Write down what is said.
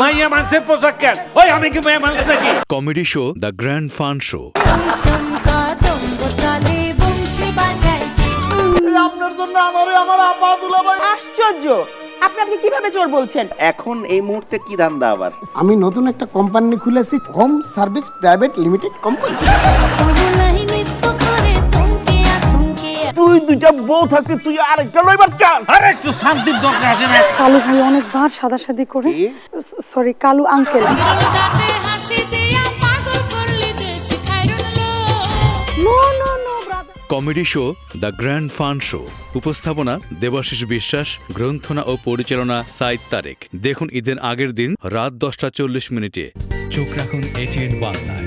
মাইয়া মানুষের পোশাক কেন? ওই আমি কি মাইয়া মানুষ নাকি? Comedy show the grand fun show. আপনার জন্য আমার আব্বা দুলাভাই। আশ্চর্য, আপনি আপনি কিভাবে চোর বলছেন? এখন এই মুহূর্তে কি ধান্দা আবার? আমি নতুন একটা কোম্পানি খুলেছি, home service private limited company. তুই দুইটা বউ থাকতে তুই আরেকটা লইবার চাস? আরে একটু শান্তির দরকার আছে না? কালু ভাই অনেকবার সাদাসাদি করে, sorry Kalu uncle. Comedy show the grand fun show. উপস্থাপনা দেবাশিস বিশ্বাস, গ্রন্থনা ও পরিচালনা সাইদ তারেক। দেখুন ঈদের আগের দিন রাত 10টা 40 মিনিটে। চোখ রাখুন এটিএন বাংলায়।